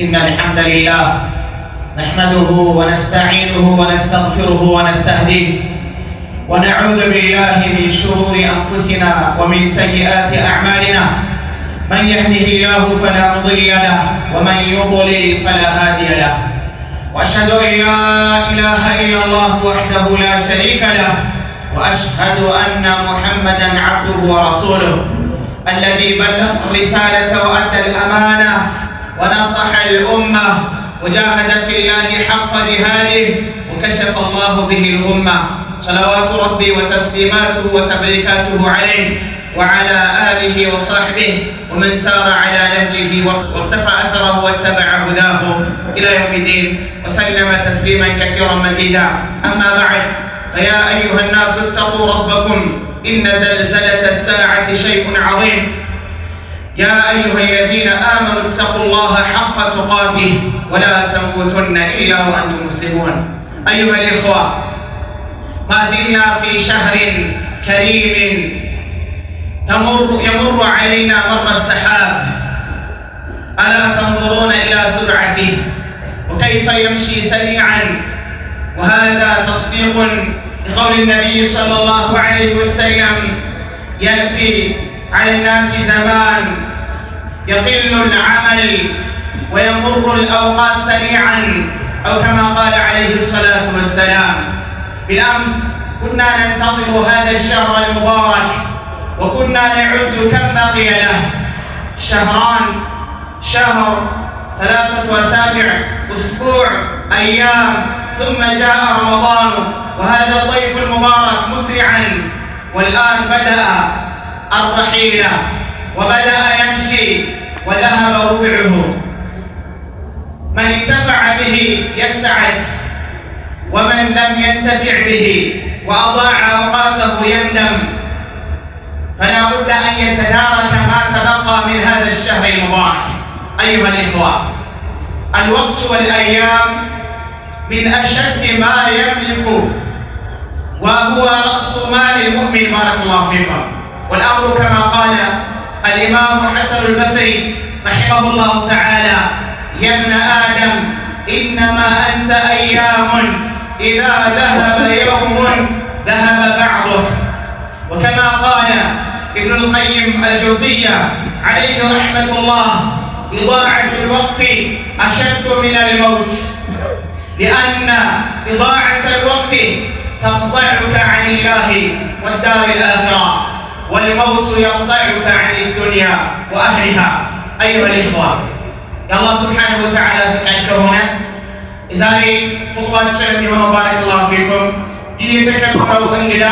إن الحمد لله نحمده ونستعينه ونستغفره ونستهديه ونعوذ بالله من شرور أنفسنا ومن سيئات أعمالنا. من يهده الله فلا مضل له ومن يضلل فلا هادي له. وأشهد أن لا إله إلا الله وحده لا شريك له وأشهد أن محمدا عبده ورسوله الذي بلغ الرسالة وأدى الأمانة ونصح الأمة وجاهد في الله حق جهاده وكشف الله به الأمة. صلوات ربي وتسليماته وتبريكاته عليه وعلى آله وصحبه ومن سار على نهجه واقتفى أثره واتبع هداه إلى يوم الدين وسلم تسليما كثيرا مزيدا. أما بعد، فيا أيها الناس اتقوا ربكم إن زلزلة الساعة شيء عظيم. يا أيها الذين آمنوا اتقوا الله حق تقاته ولا تموتن إلا وأنتم مسلمون. أيها الإخوة، ما زلنا في شهر كريم يمر علينا مر السحاب. ألا تنظرون إلى سرعته وكيف يمشي سريعا؟ وهذا تصديق لقول النبي صلى الله عليه وسلم: يأتي على الناس زمان يقل العمل ويمر الأوقات سريعا، أو كما قال عليه الصلاة والسلام. بالأمس كنا ننتظر هذا الشهر المبارك وكنا نعد كم بقي له. شهران، شهر، 3 أسابيع، أسبوع، أيام، ثم جاء رمضان وهذا الضيف المبارك مسرعا، والآن بدأ الرحيل وبدأ يمشي وذهب ربعه. من انتفع به يسعد، ومن لم ينتفع به وأضاع أوقاته يندم. فلا بد أن يتدارك ما تبقى من هذا الشهر المبارك. أيها الإخوة، الوقت والأيام من أشد ما يملك، وهو رأس مال المؤمن. بارك الله فيكم. والأمر كما قال الإمام حسن البصري رحمه الله تعالى: يا ابن آدم إنما أنت أيام، إذا ذهب يوم ذهب بعضه. وكما قال ابن القيم الجوزية عليه رحمة الله: إضاعة الوقت أشد من الموت، لأن إضاعة الوقت تقطعك عن الله والدار الآخرة، والموت يقطعك عن الدنيا وأهلها. أيها الإخوة، يا الله سبحانه وتعالى فقدك هنا إزاري خطباتنا اليوم. بارك الله فيكم. يتكلموا እንግዳ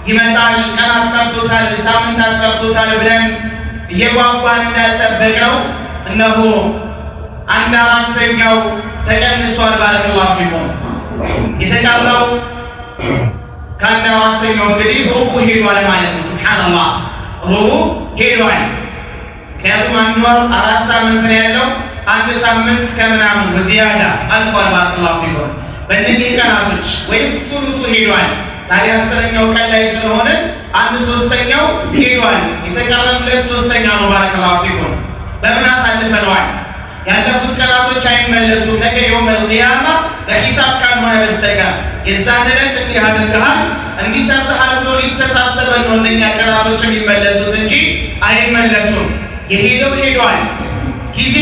ይመጣል፣ ቀናት ቀርቶታል፣ ሳምንታት ቀርቶታል ብለን እየጓጓን እንዳልጠበቅነው እነሆ 1/4ኛው ተቀንሷል። ባረከ ላሁ ፊኩም። የተቀረው ከ1/4ኛው እንግዲህ ሩቡ ሄዷል ማለት ነው። ሱብሃንአላህ፣ ሩቡ ሄዷል። ምክንያቱም 1 ወር 4 ሳምንት ነው ያለው። 1 ሳምንት ከምናምን በዚያዳ አልፏል። ባረከ ላሁ ፊኩም። በእነዚህ ቀናቶች ወይም ሱሉሱ ሄዷል። ዛሬ 10ኛው ቀን ላይ ስለሆነ 1/3ኛው ሄዷል። የተቀረው 2/3 ነው። ባረከ ላሁ ፊኩም። በምን አሳልፈነዋል? ያለፉት ቀናቶች አይመለሱም። ነገ የውመል ቂያማ ለሂሳብ ካልሆነ በስተቀር የዛን ዕለት እንዲህ አድርገሃል እንዲህ ሰርተሃል ብሎ ሊተሳሰበን ነው እነኛ ቀናቶች የሚመለሱት እንጂ አይመለሱም። የሄደው ሄዷል። ጊዜ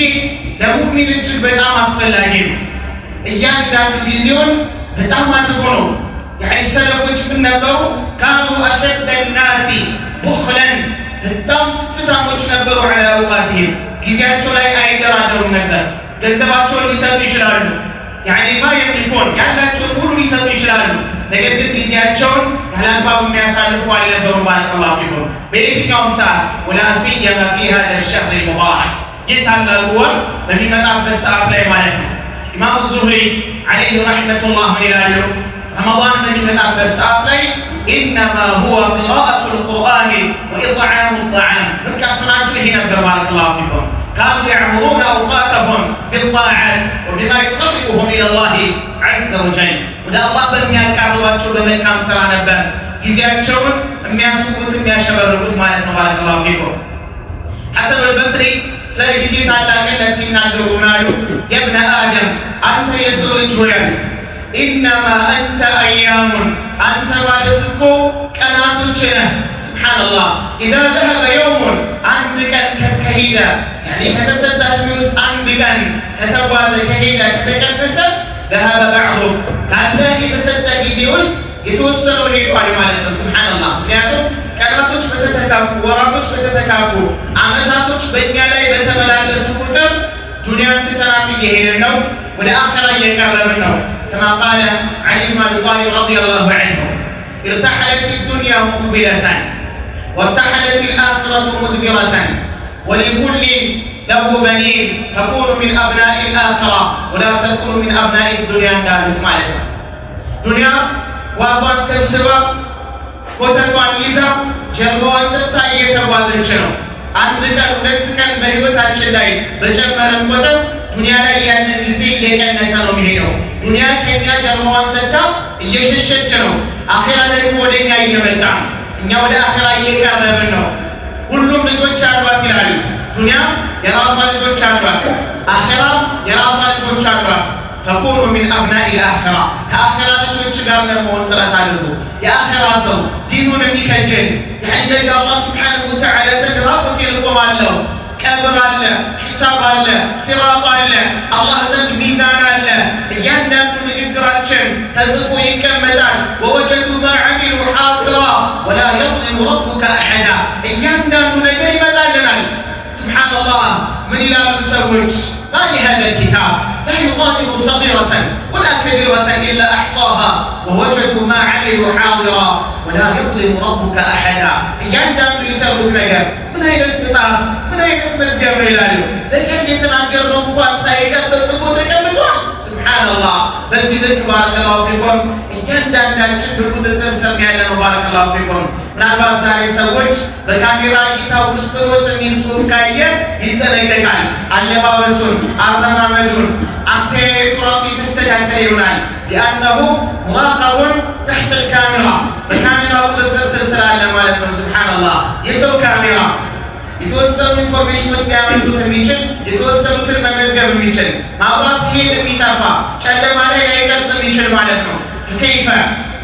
ለሙእሚን እጅግ በጣም አስፈላጊ ነው። እያንዳንዱ ጊዜውን በጣም አድርጎ ነው ሰለፎች ምን ነበሩ? ካኑ አሸደ ናሲ ቡኽለን፣ በጣም ስስታሞች ነበሩ። ዐላ አውቃቲሂም፣ ጊዜያቸው ላይ አይደራደሩም ነበር። ገንዘባቸውን ሊሰጡ ይችላሉ፣ ማ የምሊኩን፣ ያላቸውን ሁሉ ሊሰጡ ይችላሉ። ነገር ግን ጊዜያቸውን ያለአግባብ የሚያሳልፉ አልነበሩም። ባረከላሁ ፊኩም። በየትኛውም ሰዓት ወላ ሲየማ ፊ ሃዛ አሽህር ሙባረክ፣ ይህ ታላቁ ወር በሚመጣበት ሰዓት ላይ ማለት ነው። ኢማሙ ዙህሪ ዐለይሂ ረሕመቱላህ ምን ይላሉ? ረመዳን በሚመጣበት ሰዓት ላይ ኢነማ ሁወ ቂራአቱል ቁርአን ወኢጥዓሙ ጣዓም፣ በቃ ስራቸው ይሄ ነበር። ባረከላሁ ፊኩም። ካኑ የዕሙሩነ አውቃተሁም ቢጣዓት ወቢማ ዩቀርቡሁም ኢለላሂ ዐዘ ወጀል፣ ወደ አላህ በሚያቃርባቸው በመልካም ስራ ነበር ጊዜያቸውን የሚያስቡት የሚያሸበርቁት ማለት ነው። ባረከላሁ ፊኩም። ሐሰን አልበስሪ ስለዚህ ታላቅነት ሲናገሩ ምናሉ يا ابن آدم أنت የሰው ልጅ ሆይ إنما أنت أيام أنت ማለት እኮ ቀናቶች ነህ سبحان الله إذا ذهب يوم عندك كهيدا يعني كتسدد بيوس عندك كتواز كهيدا كتكبس ذهب بعضه كالله يتسدد بيوس يتوصلوا ليقال مالك سبحان الله يعني ቀናቶች በተተካኩ ወራቶች በተተካኩ አመታቶች በእኛ ላይ በተመላለሱ ቁጥር ዱንያን ትተናት እየሄድን ነው ወደ አኺራ እየቀረብን ነው كما قال علي بن ابي طالب رضي الله عنه ارتحلت الدنيا مقبلة وارتحلت الآخرة مدبرة ولكل له بنين تكون من أبناء الآخرة ولا تكون من أبناء الدنيا الناس مالك دنيا وأطوان سبسبة وتطوان إذا جلوان سبتا يتوازن شنو عندك ولدتك بهيوتاችን ላይ በጨመረን ቁጥር ዱንያ ላይ ያለን ጊዜ እየቀነሰ ነው የሚሄደው ዱንያ ከኛ ጀርባዋን ሰጥታ እየሸሸች ነው አኺራ ደግሞ ወደኛ እየመጣ እኛ ወደ አኺራ እየቀረብን ነው ሁሉም ልጆች አሏት ይላሉ ዱንያ የራሷ ልጆች አሏት አኺራ የራሷ ልጆች አሏት تكون من أبناء الآخرة كآخرة ልጆች ጋር ለመሆን ጥረት አድርጉ የአኺራ ሰው ዲኑን የሚከጀል يعني لقى الله سبحانه وتعالى زدراكم يلقم الله كبر الله حساب الله صراط الله الله زد ميزان الله يندم نقدراتشن تزفوا يكملان ووجدوا ما عملوا حاضرا ولا يظلم ربك أحدا يندم لقي مدالنا سبحان الله من إلى المسوج ما لهذا الكتاب لا يغادر صغيرة ولا كبيرة إلا أحصاها ووجدوا ما عملوا حاضرا ولا يظلم ربك أحدا يندم يسوي نجار من هي المساف من هي المسجر إلهي لكن يتناقر ربك سيقدر تسقط كمتوع سبحان الله بس إذا بارك الله فيكم يندم نشوف بقدر تسمع لنا بارك الله فيكم ምናልባት ዛሬ ሰዎች በካሜራ እይታ ውስጥ ሮጥ የሚንጹፍ ካየ ይተነቀቃል አለባበሱን አረማመዱን አተያየቱ ራሱ የተስተካከለ ይሆናል لأنه مراقب تحت الكاميرا በካሜራ ቁጥጥር ስር ስላለ ማለት ነው سبحان الله የሰው ካሜራ የተወሰኑ ኢንፎርሜሽኖች ሊያመጡት የሚችል የተወሰኑትን መመዝገብ የሚችል ማብራት ሲሄድ የሚጠፋ ጨለማ ላይ ላይቀርጽ የሚችል ማለት ነው كيف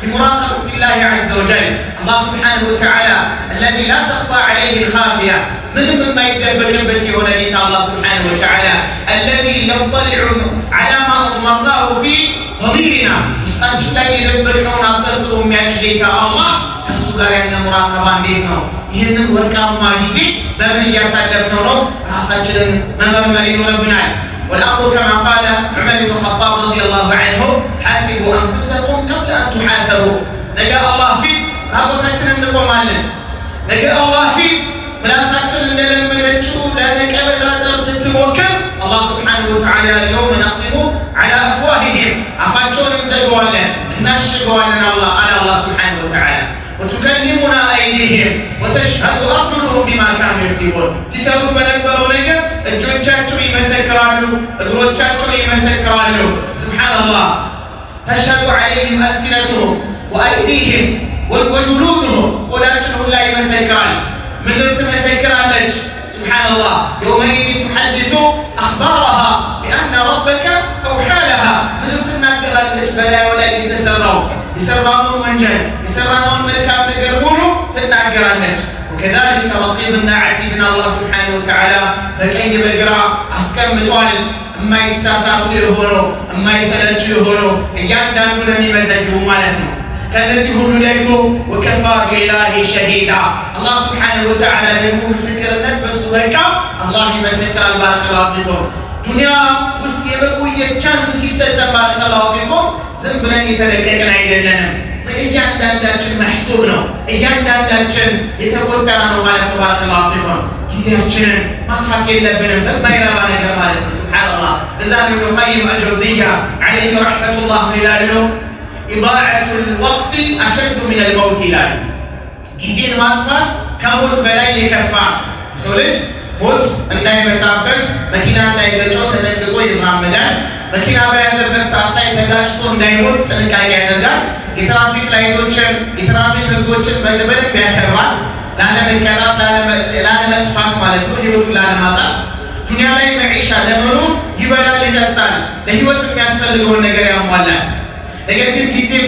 بمراقبة الله عز وجل الله سبحانه وتعالى الذي لا تخفى عليه الخافية مما يدبر بيته ونبيك الله سبحانه وتعالى الذي يطلع على ما أضمرناه في ضميرنا يستنجد أن يدبرنا ونبتلطهم يعني جيك الله كالسجار يعني مراقبة بيتنا ይህንን ወርቃማ ጊዜ በምን እያሳለፍነው ነው ራሳችንን መመርመር ይኖርብናል والأمر كما قال عمر بن الخطاب رضي الله عنه حاسبوا أنفسكم قبل أن تحاسبوا نجا الله فيك رابطتنا نقومالن نجا الله فيك ملاساتنا نلمنشو لا نكبت درست موكب الله سبحانه وتعالى اليوم نختم على أفواههم عفاتشون ينزلوا نشقوا الله على الله سبحانه وتعالى وتكلمنا أيديهم وتشهد أرجلهم بما كانوا يكسبون سيسالوا بنكبروا لك الجوجاتوا يمسكرالوا الدروجاتوا يمسكرالوا سبحان الله تشهد عليهم ألسنتهم وأيديهم وجلودهم ولكنهم لا يمسكرال مثل تمسكرالك سبحان الله يومئذ تحدث أخبارها بأن ربك أوحى لها مثل تنكرالك بلا ولا يتسروا يسرانون منجل يسرانون ملكام نقربونه تنكرالك وكذلك رقيبنا عتيدنا الله سبحانه وتعالى فكين بقرا أسكم متوالد أما يستاسابوا يهونوا أما يسلتوا يهونوا ياندانوا لم يمسكوا مالتنا كالذي هو لكم وكفى بالله شهيدا الله سبحانه وتعالى لم يسكر النبس وهكا الله يمسكر البارك الله فيكم دنيا وستيبقوا يتشانس سيسة بارك الله فيكم زنبلن يتلقينا إلينا እያንዳንዳችን محسوب ነው እያንዳንዳችን የተቆጠረ ነው ማለት ነው بارك الله فيكم ጊዜያችንን ማጥፋት የለብንም በማይረባ ነገር ማለት ነው سبحان الله لذلك ابن القيم الجوزية عليه رحمة الله ይላሉ إضاعة الوقت أشد من الموت ይላሉ ጊዜን ማጥፋት ከሞት በላይ የከፋ ሰው ልጅ ሞት እንዳይመጣበት መኪና እንዳይገጨው ተጠንቅቆ ይራመዳል መኪና በያዘበት ሰዓት ላይ ተጋጭቶ እንዳይሞት ጥንቃቄ ያደርጋል የትራፊክ ላይቶችን የትራፊክ ህጎችን በደንብ ያከብራል ላለመቀጣት ላለመጥፋት ማለት ነው ህይወቱን ላለማጣት ዱንያ ላይ መዒሻ ለመኖር ይበላል፣ ይጠጣል፣ ለህይወት የሚያስፈልገውን ነገር ያሟላል። ነገር ግን ጊዜን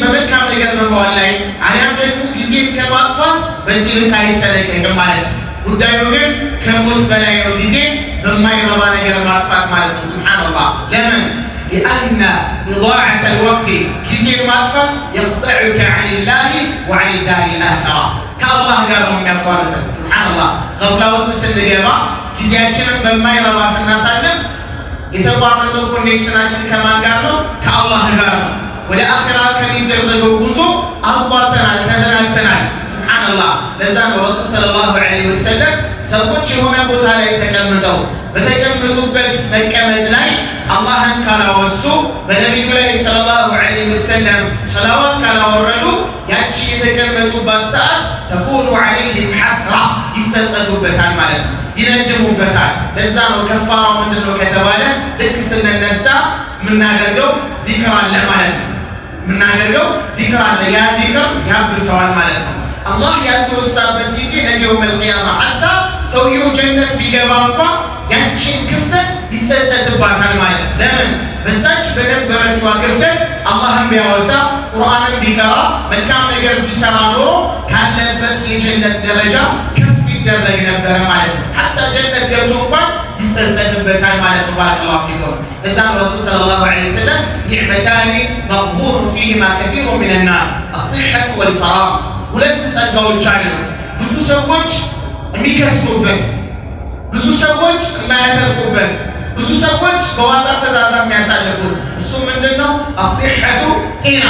በመልካም ነገር በመዋል ላይ አሊያም ደግሞ ጊዜን ከማጥፋት በዚህ ልክ አይጠነቀቅም ማለት ነው። ጉዳዩ ግን ከሞት በላይ ነው። ጊዜ በማይረባ ነገር ማጥፋት ማለት ነው። ሱብሃንአላህ ለምን لأن إضاعة الوقت ጊዜን ማጥፋት يقطعك عن الله وعن الدار الآخرة ከአላህ ጋር ነው የሚያቋርጠን። ሱብሃንአላህ ገፍላ ውስጥ ስንገባ ጊዜያችንን በማይረባ ስናሳልፍ የተቋረጠው ኮኔክሽናችን ከማን ጋር ነው? ከአላህ ጋር ነው። ወደ አኺራ ከሚደረገው ጉዞ አቋርጠናል፣ ተዘናግተናል። ሱብሃንአላህ ለዛ ነው ረሱል ሰለላሁ ዐለይሂ ወሰለም ሰዎች የሆነ ቦታ ላይ ተቀምጠው በተቀመጡበት መቀመጥ ላይ አላህን ካላወሱ በነቢዩ ላይ ሰለላሁ ዐለይሂ ወሰለም ሰላዋት ካላወረዱ ያቺ የተቀመጡባት ሰዓት ተኩኑ ዐለይሂም ሐስራ ይጸጸቱበታል ማለት ነው፣ ይነድሙበታል። ለዛ ነው ከፋራው ምንድነው ከተባለ ልክ ስንነሳ የምናደርገው ዚክር አለ ማለት ነው። የምናደርገው ዚክር አለ፣ ያ ዚክር ያብሰዋል ማለት ነው። አላህ ያልተወሳበት ጊዜ ነገ የውመል ቂያማ ሐታ ሰውየው ጀነት ቢገባ እንኳን ያችን ክፍተት ይጸጸትባታል ማለት ነው። ለምን? በዛች በነበረችዋ ክፍተት አላህን ቢያወሳ ቁርአንን ቢቀራ መልካም ነገር ቢሰራ ኖሮ ካለበት የጀነት ደረጃ ከፍ ይደረግ ነበረ ማለት ነው። ሐታ ጀነት ገብቶ እንኳን ይጸጸትበታል ማለት ነው። ባረከላሁ ፊኩም። እዛም ረሱል ሰለላሁ ዐለይሂ ወሰለም ኒዕመታኒ መግቡን ፊሂማ ከሲሩ ሚነ ናስ አስሲሐቱ ወልፈራግ ሁለት ጸጋዎች አሉ ብዙ ሰዎች የሚከስሩበት፣ ብዙ ሰዎች የማያተርፉበት፣ ብዙ ሰዎች በዋዛ ፈዛዛ የሚያሳልፉት እሱ ምንድነው? አስሲሐቱ ጤና።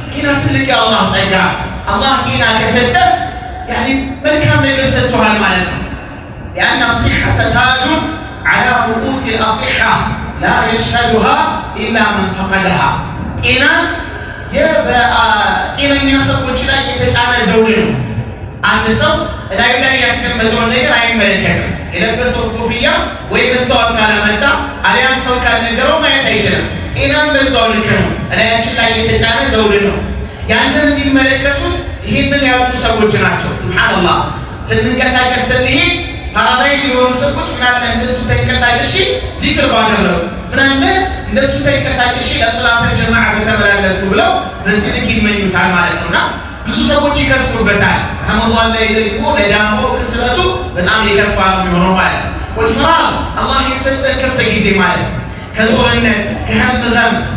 ጤና ትልቅ የአላህ ጸጋ። አላህ ጤና ከሰጠ ያኒ መልካም ነገር ሰጥቷል ማለት ነው። ያን አስሲሐተ ታጁን ዐላ ሩኡስ አልአስሲሐ ላ የሽሀዱሃ ኢላ መን ፈቀደሃ። ጤና ጤነኛ ሰዎች ላይ የተጫነ ዘውድ ነው። አንድ ሰው እላዩ ላይ ያስቀመጠውን ነገር አይመለከትም። የለበሰው ኮፍያ ወይ መስታወት ካላመጣ አሊያም ሰው ካልነገረው ማየት አይችልም። ጤናም በዛው ልክ ነው፣ እላያችን ላይ የተጫነ ዘውድ ነው። ያንን የሚመለከቱት ይህንን ያጡ ሰዎች ናቸው። ሱብሃንአላህ ስንንቀሳቀስ ስንሄድ ፓራላይዝ የሆኑ ሰዎች ምናለ እነሱ ተንቀሳቀሽ ዚክር ባደረጉ ምናለ እነሱ ተንቀሳቀሽ ለሰላተ ጀማዓ በተመላለሱ ብለው በዚህ ልክ ይመኙታል ማለት ነውና ብዙ ሰዎች ይከስሩበታል። ረመዳን ላይ ደግሞ ለዳሞ ክስረቱ በጣም የከፋ ነው የሚሆነው ማለት ነው። ወልፈራግ አላህ የሰጠን ክፍት ጊዜ ማለት ነው። ከጦርነት ከህመም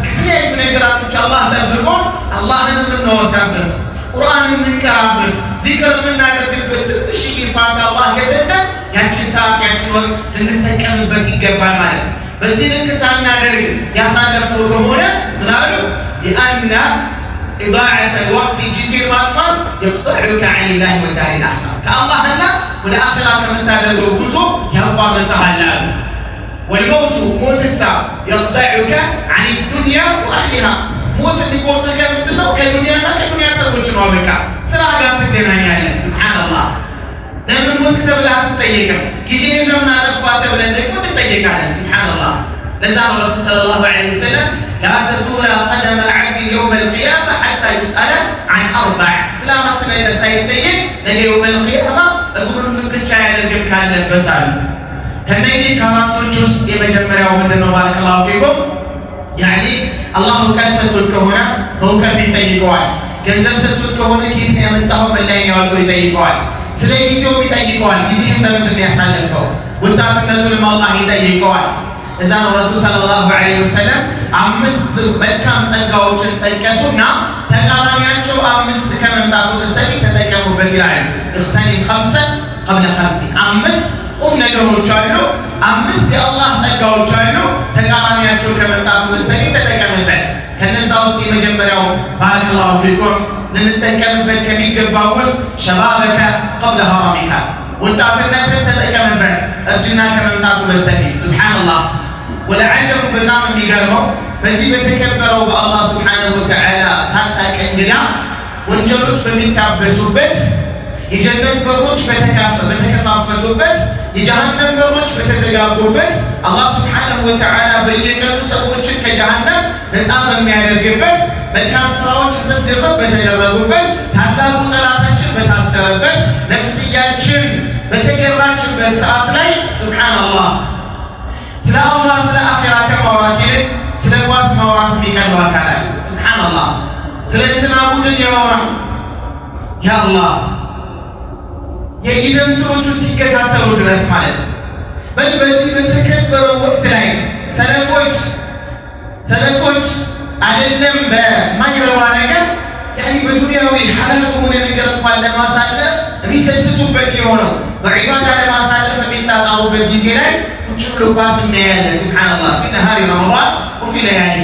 ከተለያዩ ነገራቶች አላህ ጠብቆ አላህን የምናወሳበት ቁርአንን የምንቀራበት ዚክር የምናደርግበት ትንሽዬ ፋታ አላህ ከሰጠን ያችን ሰዓት ያችን ወቅት ልንጠቀምበት ይገባል ማለት ነው። በዚህ ልክ ሳናደርግ ያሳለፍነው ከሆነ ምናሉ ሊአና ኢዳዓተ ልወቅት ጊዜ ማጥፋት የቅጠዑከ ዐን ላህ ወዳር ልአኺራ ከአላህና ወደ አኺራ ከምታደርገው ጉዞ ያቋርጥሃል አሉ። ወልመውቱ ሞትሳ የቅጠዑከ ዐን ዱንያ ወአህሊሃ ሞት እንዲቆርጥህ ከምንድነው? ከዱንያና ከዱንያ ሰዎች ነው። በቃ ስራ ጋር ትገናኛለህ። ሱብሃንአላህ ለምን ሞት ተብለህ አትጠየቅም? ጊዜን ለምን አጠፋ ተብለን ደግሞ ትጠየቃለህ። ሱብሃንአላህ ለዛ ነው ረሱል ሰለላሁ ዐለይሂ ወሰለም ላ ተዙለ ቀደመ ልዓብድ የውመ ልቅያማ ሐታ ዩስአለ ዐን አርበዕ ስለ አራት ነገር ሳይጠየቅ ነገ የውመ ልቅያማ እግሩን ፍንክቻ ያደርግም ካለበት አሉ። ከእነዚህ ከአራቶች ውስጥ የመጀመሪያው ምንድነው? ባረከላሁ ፊኩም ያኒ አላህ እውቀት ሰጥቶት ከሆነ በእውቀት ይጠይቀዋል። ገንዘብ ሰጥቶት ከሆነ ከየት ነው ያመጣኸው? ምን ላይ ነው ያዋልከው? ይጠይቀዋል። ስለ ጊዜውም ይጠይቀዋል። ጊዜህን በምንድን ነው ያሳለፍከው? ወጣትነቱንም አላህ ይጠይቀዋል። እዛ ነው ረሱል ሰለላሁ ዐለይሂ ወሰለም አምስት መልካም ጸጋዎችን ጠቀሱና ተቃራኒያቸው አምስት ከመምጣቱ በስተቀር ተጠቀሙበት ይላሉ። እኽተኒም ኸምሰን ቀብለ ኸምሲን አምስት ቁም ነገሮች አሉ፣ አምስት የአላህ ጸጋዎች አሉ። ተቃራኒያቸው ከመምጣቱ በስተቀር ተጠቀምበት። ከነዛ ውስጥ የመጀመሪያው ባረከላሁ ፊኩም ልንጠቀምበት ከሚገባው ውስጥ ሸባበከ ቀብለ ሀራሚካ ወጣትነትን ተጠቀምበት እርጅና ከመምጣቱ በስተቀር። ሱብሃንአላህ ወለዐጀቡ በጣም የሚገርመው በዚህ በተከበረው በአላህ ሱብሓነሁ ወተዓላ ታላቅ እንግዳ ወንጀሎች በሚታበሱበት የጀነት በሮች በተከፋፈቱበት የጀሃነም በሮች በተዘጋጉበት አላህ ሱብሓነሁ ወተዓላ በየቀኑ ሰዎችን ከጀሃነም ነፃ በሚያደርግበት መልካም ስራዎች ተዝደረብ በተደረጉበት ታላቁ ጠላታችን በታሰረበት ነፍስያችን በተገራችበት ሰዓት ላይ ስለ አላህ ስለ አኺራ ከማውራት ይልቅ ስለ ኳስ ማውራት የሚቀለው አካል አለ። ሱብሃንአላህ። ስለ እንትና ቡድን የማውራት ያ አላህ የኢደም ሰዎች እስኪከታተሉ ድረስ ማለት ነው። በዚህ በተከበረው ወቅት ላይ ሰለፎች አይደለም በማይረባ ነገር በዱንያዊ ሐላል በሆነ ነገር እንኳን ለማሳለፍ የሚሰስቱበት የሆነው በዒባዳ ለማሳለፍ የሚጣጣሩበት ጊዜ ላይ ቁጭ ብሎ ኳስ እናያለን። ሱብሃንአላህ ፊ ነሃሪ ረመዳን ወፊ ለያሊ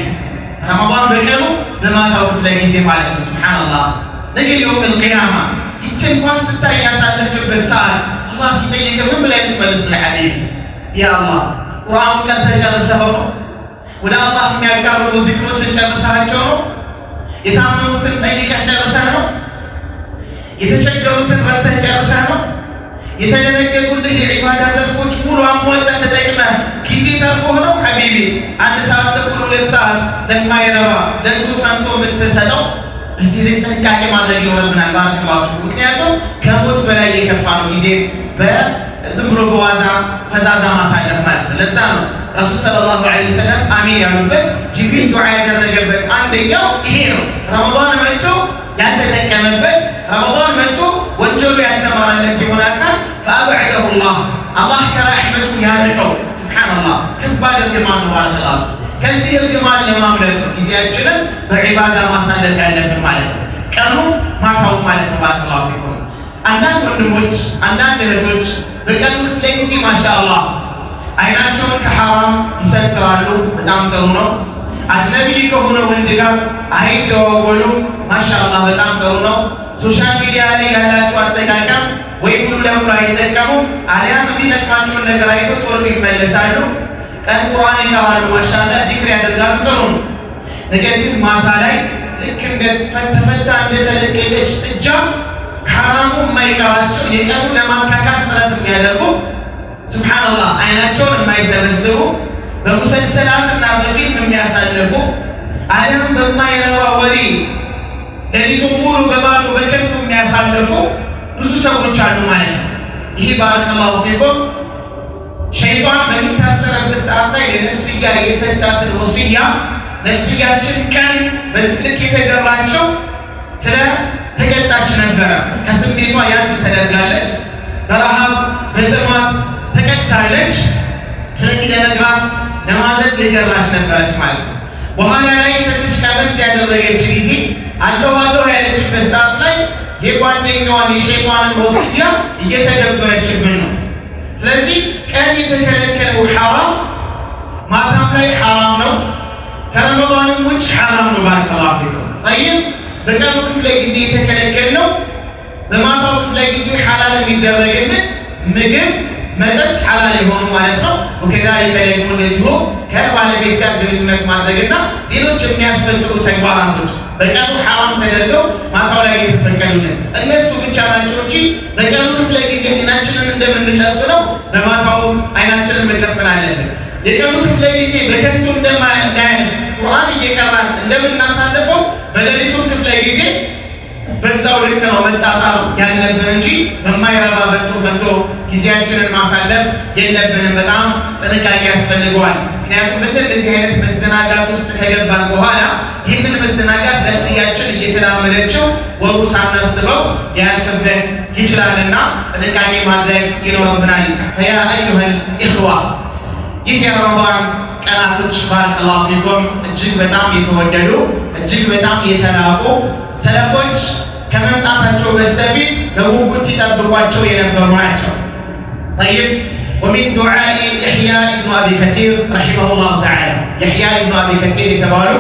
ረመዳን በቀኑ በማታው ክፍለ ጊዜ ማለት ነው። ሱብሃንአላህ ነገ የውመል ቂያማ ይችን ኳስ ስታይ ያሳለፍክበት ሰዓት አላህ ሲጠይቅህ ምን ብለህ ልትመልስ ለሐቢብ ያ አላህ ቁርአን ቀርተህ ጨርሰኸው ነው? ወደ አላህ የሚያቃርቡ ዚክሮችን ጨርሰሃቸው ነው? የታመሙትን ጠይቀህ ጨርሰህ ነው? የተቸገሩትን ረድተህ ጨርሰህ ነው? የተደነገጉልህ የዒባዳ ዘርፎች ሙሉ አሟልተህ ተጠቅመህ ጊዜ ተርፎህ ነው? ሐቢቢ 1 ሰዓት ተኩል 2 ሰዓት ለማይረባ ለንቱ ፈንቶ የምትሰጠው እዚህ ላይ ጥንቃቄ ማድረግ ይኖርብናል። ባረከላሁ። ምክንያቱም ከሞት በላይ የከፋ ነው ጊዜ በዝም ብሎ በዋዛ ፈዛዛ ማሳለፍ ማለት ነው። ለዛ ነው ረሱል ሰለላሁ ዐለይሂ ወሰለም አሚን ያሉበት ጅብሪል ዱዓ ያደረገበት አንደኛው ይሄ ነው። ረመዳን መጥቶ ያልተጠቀመበት ረመዳን መጥቶ ወንጀሉ ያልተማረለት የሆነ አካል ፈአብዐደሁ አላህ ከረሕመቱ ያርቀው። ሱብሃንአላህ ከባድ እርግማን ነው። ባረከላሁ። ከዚህ እርግማን ለማምለጥ ነው ጊዜያችንን በዒባዳ ማሳለፍ ያለብን ማለት ነው። ቀኑ ማታው ማለት ነው። ባረከላሁ ፊኩም። አንዳንድ ወንድሞች አንዳንድ እህቶች በቀኑ ክፍለ ጊዜ ማሻአላህ አይናቸውን ከሐራም ይሰትራሉ። በጣም ጥሩ ነው። አጅነቢ ከሆነ ወንድ ጋር አይደዋወሉ። ማሻአላህ በጣም ጥሩ ነው። ሶሻል ሚዲያ ላይ ያላቸው አጠቃቀም ወይ ሙሉ ለሙሉ አይጠቀሙ አሊያም የሚጠቅማቸውን ነገር አይተው ቶሎ ይመለሳሉ። ቀን ቁርአን ይቀራሉ፣ ማሻአላህ ዚክር ያደርጋሉ። ጥሩ ነው። ነገር ግን ማታ ላይ ልክ እንደ ተፈታ እንደተለቀቀች ጥጃ ሐራሙ የማይቀራቸው የቀኑ ለማካካስ ጥረት የሚያደርጉ ሱብሃንአላህ አይናቸውን የማይሰበስቡ በሙሰልሰላትና በፊልም የሚያሳልፉ አለም በማይረባ ወሬ ሌሊቱን ሙሉ በባዶ በከንቱ የሚያሳልፉ ብዙ ሰዎች አሉ ማለት ነው። ይሄ ባረከላሁ ፊኩም ሸይጣን በሚታሰረበት ሰዓት ላይ ለነፍስያ የሰጣትን ወሲያ ነፍስያችን ቀን በዚህ ልክ የተገራቸው ስለ ተቀጣች ነበረ። ከስሜቷ ያዝ ተደርጋለች። በረሃብ በጥማት ተቀጣለች። ስለዚህ ለመግራት ለማዘዝ የገራች ነበረች ማለት ነው። በኋላ ላይ ትንሽ ቀመስ ያደረገች ጊዜ አለሁ ያለችበት ሰዓት ላይ የጓደኛዋን የሸይጣንን ወሲያ እየተገበረችብን ነው። ስለዚህ ቀን የተከለከለው ሐራም ማታም ላይ ሐራም ነው። ከረመዳንም ውጭ ሐራም ነው። ባረከላሁ ፊኩም። ጠይብ በቀኑ ክፍለ ጊዜ የተከለከልነው በማታው ክፍለ ጊዜ ሐላል የሚደረግልን ምግብ መጠጥ ሐላል የሆኑ ማለት ነው። ወከዛሊከ ደግሞ እንደዚሁ ከባለቤት ጋር ግንኙነት ማድረግና ሌሎች የሚያስፈጥሩ ተግባራቶች በቀኑ ሐራም ተደርገው ማታው ላይ የተፈቀዱልን እነሱ ብቻ ናቸው እንጂ በቀኑ ክፍለ ጊዜ አይናችንን እንደምንጨፍነው በማታው አይናችንን መጨፈን አለብን። የቀኑ ክፍለ ጊዜ በከንቱ እንዳያልፍ ቁርአን እየቀራን እንደምናሳልፈው በሌሊቱ ክፍለ ጊዜ በዛው ልክ ነው መጣጣር ያለብን እንጂ በማይረባ ፈንቶ ጊዜያችንን ማሳለፍ የለብንም። በጣም ጥንቃቄ ያስፈልገዋል። ምክንያቱም እንደዚህ አይነት መዘናጋት ውስጥ ከገባን በኋላ ይህንን መዘናጋት ነፍስያችን እየተላመደችው ወሩ ሳናስበው ሊያልፍብን ይችላልና ጥንቃቄ ማድረግ ይኖርብናል። ፈያ አዩሀል ኢኽዋ ይህ የረመዳን ቀናቶች ባረከላሁ ፊኩም እጅግ በጣም የተወደዱ እጅግ በጣም የተላቁ ሰለፎች ከመምጣታቸው በስተፊት በጉጉት ሲጠብቋቸው የነበሩ ናቸው። طيب ومن دعاء يحيى بن ابي كثير رحمه الله تعالى يحيى بن ابي كثير የተባሉ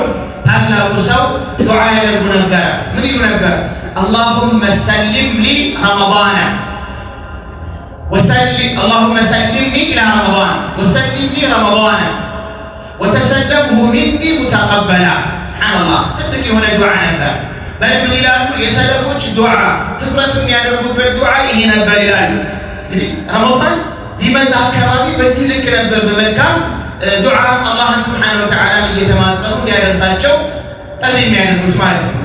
ታላቁ ሰው ዱዓ ያደርጉ ነበር። ምን ይሉ ነበር? اللهم سلم لي رمضان اللهم سلمني الى رمضان وسلم لي رمضان وتسلمه مني متقبلا سبحان الله ትልቅ የሆነ ዱዓ ነበር። በምን ይላሉ? የሰለፎች ዱዓ ትኩረት የሚያደርጉበት ዱዓ ይሄ ነበር ይላሉ። እንግዲህ ረመዳን ሊመጣ አካባቢ በዚህ ልክ ነበር በመልካም ዱዓ አላህ ሱብሓነሁ ወተዓላ እየተማጸኑ ሊያደርሳቸው ጥሪ የሚያደርጉት ማለት ነው።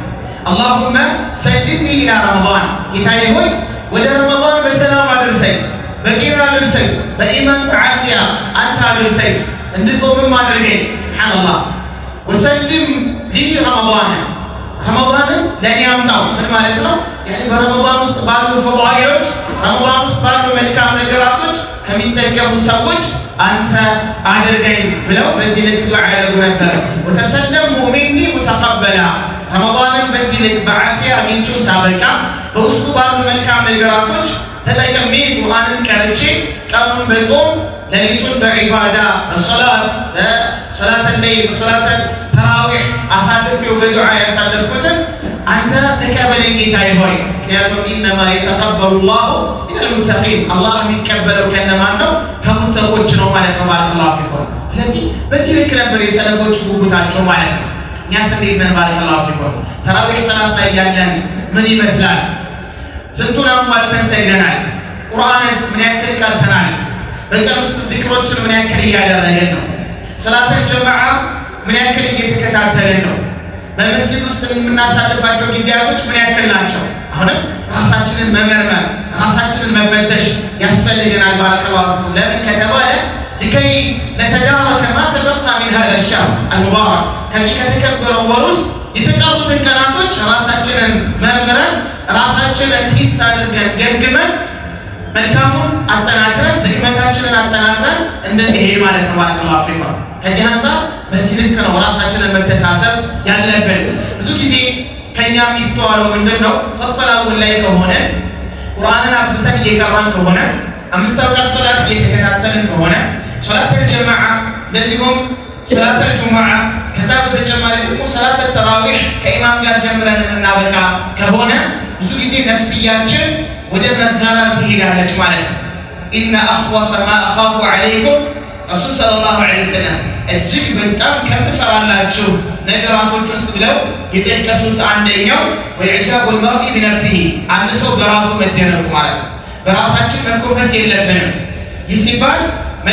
اللهم سلمني الى رمضان ጌታዬ ሆይ ወደ ረመዳን በሰላም አድርሰኝ፣ በጤና አድርሰኝ፣ በኢማን በዓፊያ አንተ አድርሰኝ። እንድጾምም አድርገኝ። ሱብሃንአላህ ወሰልም ሊ ረመዳንን ለእኔ አምጣው። ምን ማለት ነው? በረመዳን ውስጥ ባሉ ፈዳኢሎች፣ ረመዳን ውስጥ ባሉ መልካም ነገራቶች ከሚጠቀሙ ሰዎች አንተ አድርገኝ ብለው በዚህ ልክ ዱዓ ያደርጉ ነበር። ወተሰለሙ ሚኒ ሙተቀበላ ረመዳንን በዚህ ልክ በዓፊያ አግኝቼው ሳበቃ በውስጡ ባሉ መልካም ነገራቶች ተጠቅሜ ቁርአንን ቀርቼ ቀኑን በጾም ሌሊቱን በዒባዳ በሰላተ ለይል በሰላተ ተራዊሕ አሳልፌው በዱዓ ያሳለፍኩትን አንተ ተቀበለኝ ጌታዬ ሆይ። ምክንያቱም ኢነማ የተቀበሉ ላሁ ሚነል ሙተቂን አላህ የሚቀበለው ከነማን ነው? ከሙተቆች ነው ማለት ነው። ባረከላሁ ፊኩም። ስለዚህ በዚህ ልክ ነበር የሰለፎች ጉጉታቸው ማለት ነው። እኛስ እንዴት ነን? ባረከላሁ ፊኩም። ተራዊሕ ሰላት ላይ ያለን ምን ይመስላል? ስንቱን አሟልተን ሰግደናል? ቁርአንስ ምን ያክል ቀርተናል? በቀን ውስጥ ዚክሮችን ምን ያክል እያደረገን ነው? ሰላተል ጀማዓ ምን ያክል እየተከታተልን ነው? በመስጂድ ውስጥ የምናሳልፋቸው ጊዜያቶች ምን ያክል ናቸው? አሁንም ራሳችንን መመርመር ራሳችንን መፈተሽ ያስፈልገናል። ባረከላሁ ፊኩም። ለምን ከተባለ لكي نتدارك ما تبقى من هذا الشهر المبارك ከዚህ ከተከበረው ወር ውስጥ የተቀሩትን ቀናቶች ራሳችንን መርምረን ራሳችንን ሂስ አድርገን ገምግመን መልካሙን አጠናክረን ድክመታችንን አጠናክረን እንድንሄድ ማለት ነው። ባረከላሁ ፊኩም። ከዚህ አንፃር በዚህ ልክ ነው ራሳችንን መተሳሰብ ያለብን። ብዙ ጊዜ ከኛ የሚስተዋለው ምንድን ነው? ሰፈል አወል ላይ ከሆነ ቁርአንን አብዝተን እየቀራን ከሆነ አምስት አውቃት ሶላት እየተከታተልን ከሆነ ሶላተል ጀማዓ እንደዚሁም ሶላተል ጁሙዓ ከዛ በተጨማሪ ደግሞ ሶላተል ተራዊሕ ከኢማም ጋር ጀምረን የምናበቃ ከሆነ ብዙ ጊዜ ነፍስያችን ወደ መጋራት ትሄዳለች ማለት ነው። ኢነ አኽወፈ ማ አኻፉ ዐለይኩም ረሱል ሰለላሁ ዐለይሂ ወሰለም እጅግ በጣም ከምፈራላችሁ ነገራቶች ውስጥ ብለው የጠቀሱት አንደኛው ወኢዕጃቡል መርኢ ቢነፍሲሂ አንድ ሰው በራሱ መደነቁ ማለት ነው። በራሳችን መኮፈስ የለብንም። ይህ ሲባል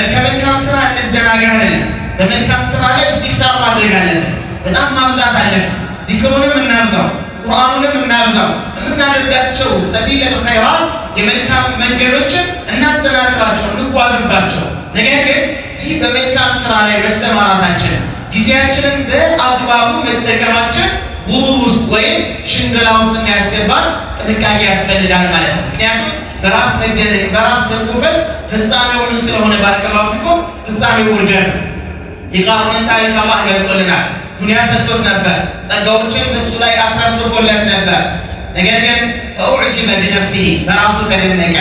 ከመልካም ስራ እንዘናጋለን። በመልካም ስራ ላይ ኢስቲክታር ማድረግ አለብን። በጣም ማብዛት አለብን። ዚክሩንም እናብዛው፣ ቁርአኑንም እናብዛው። የምናደርጋቸው ሰቢለል ኸይራት የመልካም መንገዶችን እናጠናክራቸው፣ እንጓዝባቸው። ነገር ግን ይህ በመልካም ስራ ላይ መሰማራታችን ጊዜያችንን በአግባቡ መጠቀማችን ውዱእ ውስጥ ወይም ሽንገላ ውስጥ እንዳያስገባን ጥንቃቄ ያስፈልጋል ማለት ነው። ምክንያቱም በራስ መደነቅ በራስ መኮፈስ ፍጻሜውን ስለሆነ ባረከላሁ ፊኩም ፍጻሜው ውርደት ነው። የቃሩንን ታሪክ አላህ ገልጾልናል። ዱንያ ሰጥቶት ነበር፣ ጸጋዎችን በሱ ላይ አትራፍቶለት ነበር። ነገር ግን ፈኡዕጅበ ቢነፍሲሂ በራሱ ተደነቀ።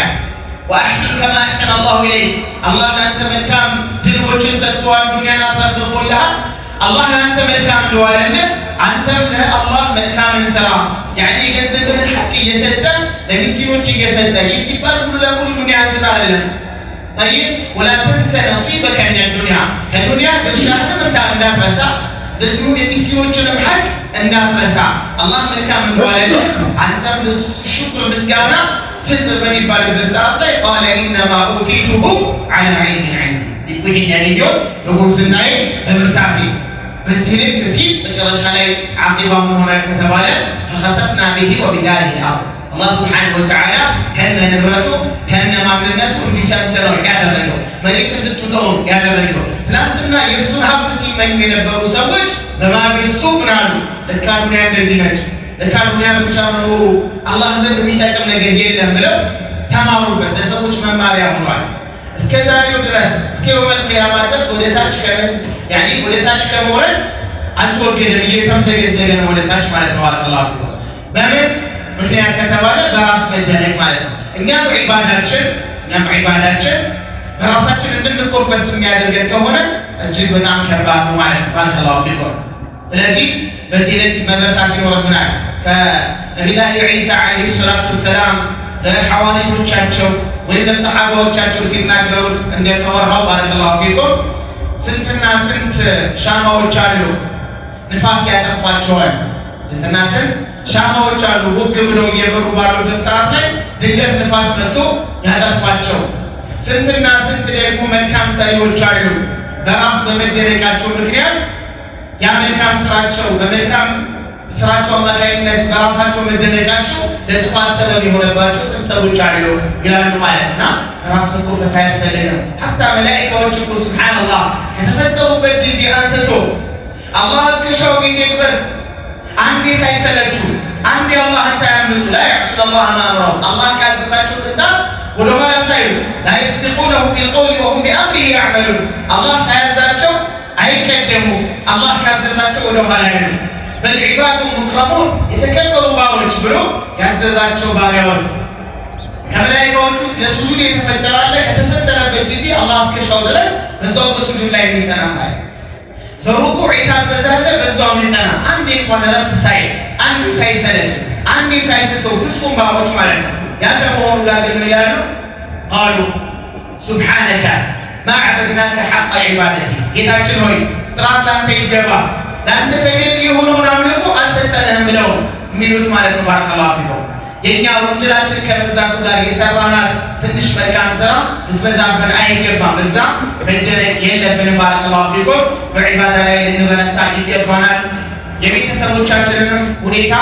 ወአሕሲን ከማ አሕሰነ አላሁ ኢለይክ አላህ ለአንተ መልካም ድሎችን ሰጥቶሃል፣ ዱንያን አትራፍቶልሃል። አላህ ለአንተ መልካም እንደዋለልህ አንተም ለአላህ መልካምን ስራ። ያኔ የገንዘብህን ሐቅ እየሰጠ ለሚስኪኖች እየሰጠ ይህ ሲባል ሙሉ ለሙሉ ዱንያ አንስት አይደለም። ጠይብ ወላ ተንሰ ነሲበከ ሚነ ዱንያ ከዱንያ ድርሻህንም እንዳትረሳ፣ እንደዚሁም የሚስኪኖችንም ሐቅ እንዳትረሳ። አላህ መልካም እንደዋለልህ አንተም ሽኩር ምስጋና ስጥ በሚባልበት ሰዓት ላይ ቃለ ኢነማ ኡቲቱሁ ዐላ ዒልሚን ዒንዲ ይህን ያገኘሁት በጉብዝናዬ በብርታቴ በዚህ ልክ ሲል መጨረሻ ላይ ዓቂባ ምን ሆነ ከተባለ ፈኸሰፍና ቢሂ ወቢዳሪሂ አልአርድ አላህ ሱብሓነሁ ወተዓላ ከነ ንብረቱ ከነ ማንነቱ እንዲሰምጥ ነው ያደረገው። መሬት እንድትውጠው ያደረገው። ትናንትና የእሱን ሀብት ሲመኙ የነበሩ ሰዎች በማግስቱ ምን አሉ? ለካ ዱንያ እንደዚህ ነች፣ ለካ ዱንያ ብቻ መኖሩ አላህ ዘንድ የሚጠቅም ነገር የለም ብለው ተማሩበት። ለሰዎች መማሪያ ሆኗል። እስከ ዛሬው ድረስ እስከ የውመል ቂያማ ድረስ ወደ ታች ከመውረድ አልተወገደም፣ እየተምዘገዘገ ነው ወደ ታች ማለት ነው። አላህ በምን ምክንያት ከተባለ በራስ መደነቅ ማለት ነው። እኛም ዒባዳችን በራሳችን እንድንኮፈስ የሚያደርገን ከሆነ እጅግ በጣም ከባድ ነው ማለት ነው። ባረከላሁ ፊኩም። ስለዚህ በዚህ ልክ መበርታት ይኖርብናል። ከነቢላህ ዒሳ ዓለይሂ ሰላቱ ወሰላም ለሐዋርዮቻቸው ወይም ለሰሓባዎቻቸው ሲናገሩት እንደተወራው ባረከላሁ ፊኩም ስንትና ስንት ሻማዎች አሉ ንፋስ ያጠፋቸዋል። ስንትና ስንት ሻማዎች አሉ ውግ ብለው እየበሩ ባሉበት ሰዓት ላይ ድንገት ንፋስ መጥቶ ያጠፋቸው። ስንትና ስንት ደግሞ መልካም ሰሪዎች አሉ በራስ በመደነቃቸው ምክንያት ያ መልካም ስራቸው በመልካም ስራቸው አማካኝነት በራሳቸው መደነቃቸው ለጥፋት ሰበብ የሆነባቸው ስንት ሰዎች አሉ ይላሉ ማለት እና ራስ መኮፈስ አያስፈልግም። ሐታ መላኢካዎች እኮ ሱብሃንአላህ ከተፈጠሩበት ጊዜ አንስቶ አላህ እስከሻው ጊዜ ድረስ አንዴ ሳይሰለቹ አንዴ አላህን ሳያምፁ ላ ያዕሱነ አላህ ማ አመረሁም አላህ ካዘዛቸው ቅጣት ወደ ኋላ ሳይሉ ላ የስቢቁነሁ ቢልቀውሊ ወሁም ቢአምሪሂ ያዕመሉን አላህ ሳያዛቸው አይቀደሙ አላህ ካዘዛቸው ወደ ኋላ አይሉ በል ዒባዱ ሙክረሙን የተከበሩ ባሮች ብሎ ያዘዛቸው ባሪያዎች ከመላኢካዎች ውስጥ ለሱጁድ የተፈጠረ አለ። ከተፈጠረበት ጊዜ አላህ እስከሻው ድረስ በዛው በሱጁድ ላይ የሚጸና ማለት በሩኩዕ የታዘዘ አለ በዛው የሚጸና አንዴ እንኳን እረፍት ሳይል አንዴ ሳይሰለች አንዴ ሳይስተው ፍጹም ባሮች ማለት ነው። ያ ከመሆኑ ጋር ግን ምን ይላሉ? ቃሉ ሱብሓነከ ማ ዐበድናከ ሐቀ ዒባደቲ ጌታችን ሆይ ጥራት ላንተ ይገባ ለአንተ ተገቢ የሆነውን አምልኮ አልሰጠንህም ብለው የሚሉት ማለት ነው። ባረከላሁ ፊኩም የእኛ ወንጀላችን ከመብዛቱ ጋር የሰራናት ትንሽ መልካም ስራ ልትበዛብን አይገባም። በዛ መደነቅ የለብንም። ባረከላሁ ፊኩም በዒባዳ ላይ ልንበረታ ይገባናል። የቤተሰቦቻችንንም ሁኔታ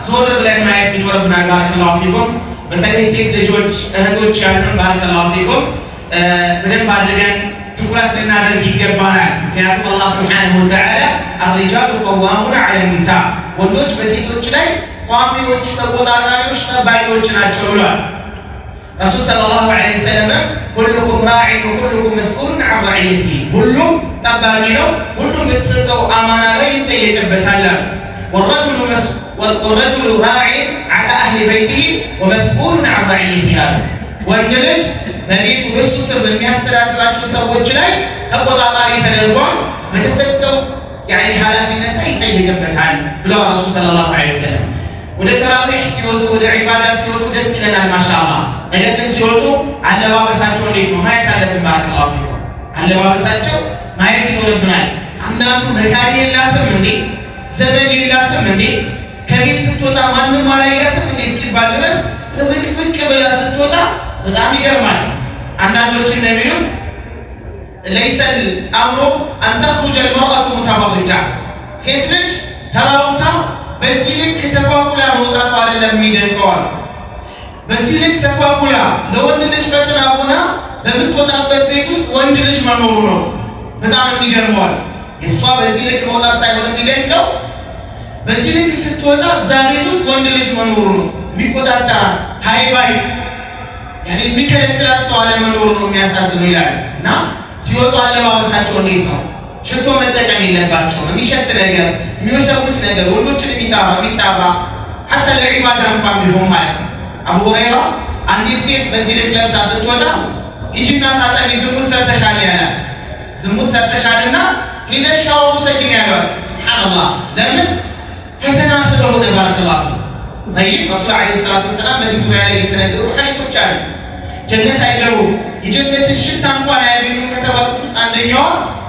ዞር ብለን ማየት ይኖርብናል። ባረከላሁ ፊኩም በተለይ ሴት ልጆች እህቶች ያሉን ባረከላሁ ፊኩም በደንብ አድርገን ትኩረት ልናደርግ ይገባናል። ምክንያቱም አላህ ሱብሓነሁ ወተዓላ አርሪጃሉ ቀዋሙነ ዐለ ኒሳ ወንዶች በሴቶች ላይ ቋሚዎች፣ ተቆጣጣሪዎች፣ ጠባቂዎች ናቸው ብሏል። ረሱል ሰለላሁ ዐለይሂ ወሰለም ኩሉኩም ራዒን ወኩሉኩም መስኡሉን ዐን ረዒየቲሂ ሁሉም ጠባቂ ነው፣ ሁሉም የተሰጠው አማና ላይ ይጠየቅበታል። ወረጁሉ ራዒን ዐላ አህሊ በይቲሂ ወመስኡሉን ዐን ረዒየቲሂ ወንድ ልጅ በቤቱ በሱ ስር በሚያስተዳድራቸው ሰዎች ላይ ተቆጣጣሪ ተደርጓል፣ በተሰጠው ኃላፊነት ላይ ይጠየቅበታል ብለዋል ረሱል ሰለላሁ ዐለይሂ ወሰለም። ወደ ተራዊሕ ሲወጡ ወደ ዒባዳ ሲወጡ ደስ ይለናል ማሻአላህ። ነገር ግን ሲወጡ አለባበሳቸው እንዴት ነው ማየት አለብን። ባረከላሁ ፊኩም አለባበሳቸው ማየት ይኖርብናል። አንዳንዱ መካሪ የላትም እንዴ ዘመድ የላትም እንዴ ከቤት ስትወጣ ማንም አላያትም እንዴ እስኪባል ድረስ ጥብቅብቅ ብላ ስትወጣ በጣም ይገርማል። አንዳንዶች እንደሚሉት ለይሰል አምሮ አን ተኽሩጀ አልመርአቱ ሙተበርጃ ሴት ልጅ ተራውታ በዚህ ልክ ተኳኩላ መውጣቱ አይደለም የሚደንቀዋል። በዚህ ልክ ተኳኩላ ለወንድ ልጅ ፈተና ሆና በምትወጣበት ቤት ውስጥ ወንድ ልጅ መኖሩ ነው በጣም የሚገርመዋል። እሷ በዚህ ልክ መውጣት ሳይሆን የሚደንቀው በዚህ ልክ ስትወጣ እዛ ቤት ውስጥ ወንድ ልጅ መኖሩ ነው የሚቆጣጠራት ሃይባይ ያኔ የሚከለክላት ሰው አለመኖሩ ነው የሚያሳዝነው ይላል። እና ሲወጡ አለባበሳቸው እንዴት ነው? ሽቶ መጠቀም የለባቸውም። የሚሸት ነገር፣ የሚወሰውስ ነገር፣ ወንዶችን የሚጣራ ሐታ ለዒባዳ እንኳን ቢሆን ማለት ነው። አቡ ሁረይራ አንዲት ሴት በዚህ ልክ ለብሳ ስትወጣ ሂጂና ታጠቢ ዝሙት ሰርተሻል ያላት። ዝሙት ሰርተሻልና ሂደሽ ሻወር ውሰጂ ያሏት። ሱብሓነላህ ለምን? ፈተና ስለሆነ ባረከላሁ ጠይብ ረሱል ዐለይሂ ሰላቱ ወሰላም በዚህ ዙሪያ ላይ የተነገሩ ሐዲሶች አሉ። ጀነት አይገቡም፣ የጀነትን ሽታ እንኳን አያገኙም ከተባሉት ውስጥ አንደኛዋ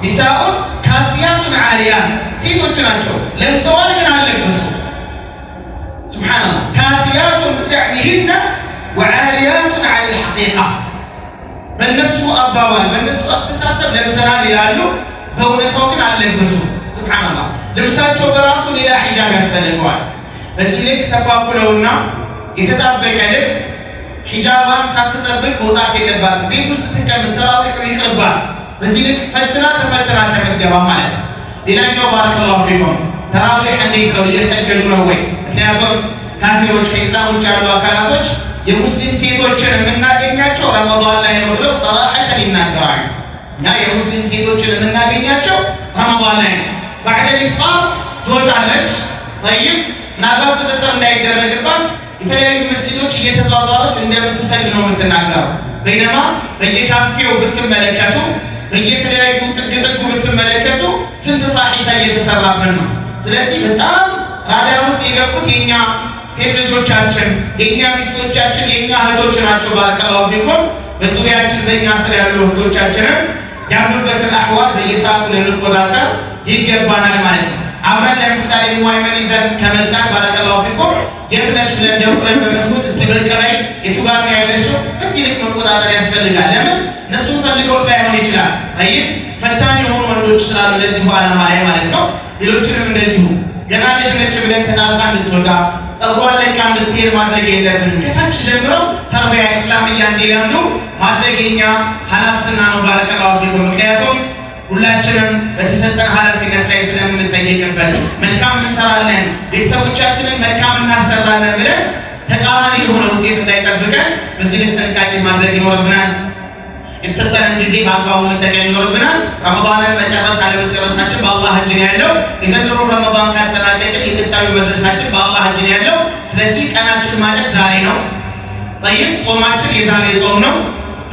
ኒሳኡን ካሲያቱን ዓሪያት ሴቶች ናቸው። ለብሰዋል ግን አልለበሱ። ሱብሓነላህ ካሲያቱን ቢዘዕሚሂነ ወዓሪያቱን ዐለ ልሐቂቃ በእነሱ አባባል በእነሱ አስተሳሰብ ለብሰናል ይላሉ፣ በእውነታው ግን አልለበሱም። ሱብሓነላህ ልብሳቸው በራሱ ሌላ ሒጃብ ያስፈልገዋል። በዚህ ልክ ተኳኩለውና የተጣበቀ ልብስ ሒጃባን ሳትጠብቅ መውጣት የለባትም። ቤት ውስጥ ትቀመጥ ተራዊሑ ይቅርባት። በዚህ ልክ ፈትና ተፈትና ከምትገባ ማለት ነው። ሌላኛው ባረከላሁ ፊኩም ተራዊሕ እንዴት ነው? እየሰገዱ ነው ወይ? ምክንያቱም ካፊሮች ከኢስላሞች ያሉ አካላቶች የሙስሊም ሴቶችን የምናገኛቸው ረመዳን ላይ ነው ብለው ሰራሐተን ይናገራሉ። እኛ የሙስሊም ሴቶችን የምናገኛቸው ረመዳን ላይ ነው። ባዕደል ኢፍጣር ትወጣለች። ጠይብ ምናልባት ቁጥጥር እንዳይደረግባት የተለያዩ መስጂዶች እየተዟዟረች እንደምትሰግድ ነው የምትናገረው። በይነማ በየካፌው ብትመለከቱ በየተለያዩ ጥግጥጉ ብትመለከቱ ስንት ፋሒሻ እየተሰራብን ነው። ስለዚህ በጣም ራዳር ውስጥ የገቡት የእኛ ሴት ልጆቻችን፣ የእኛ ሚስቶቻችን፣ የእኛ እህቶች ናቸው። ባረከላሁ ፊኩም በዙሪያችን በእኛ ስር ያሉ እህቶቻችንን ያሉበትን አህዋል በየሰዓቱ ልንቆጣጠር ይገባናል ማለት ነው። አብረን ለምሳሌ ሙአይመን ይዘን ከመጣን ባረከላሁ ፊኩም የት ነሽ ብለን ደውለን በመስኮት እስቲ በቀበይ የቱ ጋር ነው ያለሽው? እዚህ ልክ መቆጣጠር ያስፈልጋል። ለምን እነሱን ፈልገውት ላይሆን ይችላል። ጠይብ ፈታኝ የሆኑ ወንዶች ስላሉ ለዚሁ ዓላማ ላይ ማለት ነው። ሌሎችንም እንደዚሁ ገና ልጅ ነች ብለን ተጣልቃ እንድትወጣ ጸጉሯን ለቃ እንድትሄድ ማድረግ የለብንም። ከታች ጀምረው ተርቢያ ኢስላምያ እንዲለምዱ ማድረግ የኛ ኃላፊነትና ነው። ባረከላሁ ፊኩም። ምክንያቱም ሁላችንም በተሰጠን ኃላፊነት ላይ ስለምንጠየቅበት መልካም እንሰራለን፣ ቤተሰቦቻችንን መልካም እናሰራለን ብለን ተቃራኒ የሆነ ውጤት እንዳይጠብቀን በዚህ ልክ ጥንቃቄ ማድረግ ይኖርብናል። የተሰጠንን ጊዜ በአግባቡ መጠቀም ይኖርብናል። ረመዳንን መጨረስ አለመጨረሳችን በአላህ እጅ ነው ያለው። የዘንድሮ ረመዳን ካጠናቀቅን የቀጣዩ መድረሳችን በአላህ እጅ ነው ያለው። ስለዚህ ቀናችን ማለት ዛሬ ነው። ጠይብ ጾማችን የዛሬ ጾም ነው።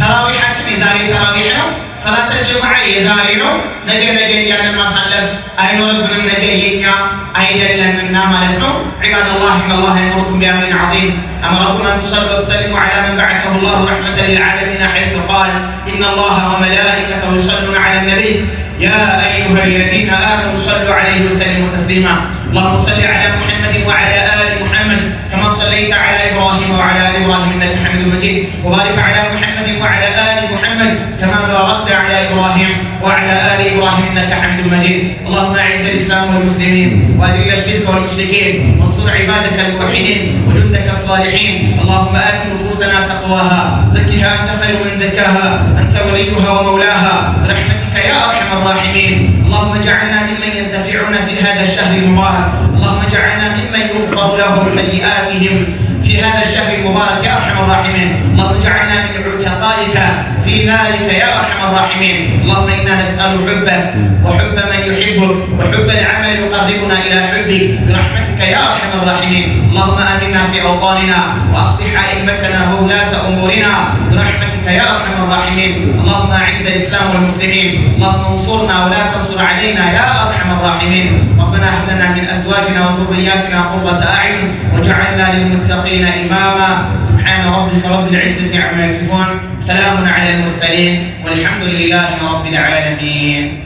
ተራዊሓችን የዛሬ ተራዊሕ ነው። ሰላተ ጀማዓ የዛሬ ነው። ነገ እያለን ማሳለፍ አይኖርብንም። ነገ የኛ አይደለምና ማለት ነው። ዒባደላህ ኢነላህ የእሙሩኩም ቢአምሪን ዐዚም أمركم أن تصلوا وتسلموا على من بعثه الله رحمة للعالمين حيث قال إن الله وملائكته يصلون على النبي يا أيها الذين آمنوا صلوا عليه وسلموا تسليما اللهم صل على محمد وعلى آل محمد كما صليت على إبراهيم وعلى آل إبراهيم إنك حميد مجيد وبارك على محمد وعلى آل محمد كما باركت على إبراهيم وعلى آل إبراهيم إنك حميد مجيد اللهم أعز الإسلام والمسلمين وأذل الشرك والمشركين وانصر عبادك الموحدين وجندك الصالحين اللهم آت نفوسنا تقواها زكها أنت خير من زكاها أنت وليها ومولاها برحمتك يا أرحم الراحمين اللهم اجعلنا ممن ينتفعون في هذا الشهر المبارك اللهم اجعلنا ممن يغفر لهم سيئاتهم في هذا الشهر المبارك يا أرحم الراحمين اللهم اجعلنا من عتقائك في نارك يا أرحم الراحمين اللهم إنا نسأل حبك وحب من يحبك وحب العمل يقربنا إلى حبك برحمتك يا أرحم الراحمين اللهم آمنا في أوطاننا وأصلح أئمتنا وولاة أمورنا برحمتك يا أرحم الراحمين اللهم أعز الإسلام والمسلمين اللهم انصرنا ولا تنصر علينا يا أرحم الراحمين ربنا هب لنا من أزواجنا وذرياتنا قرة أعين واجعلنا للمتقين إماما سبحان ربك رب العزة عما يصفون سلام على المرسلين والحمد لله رب العالمين.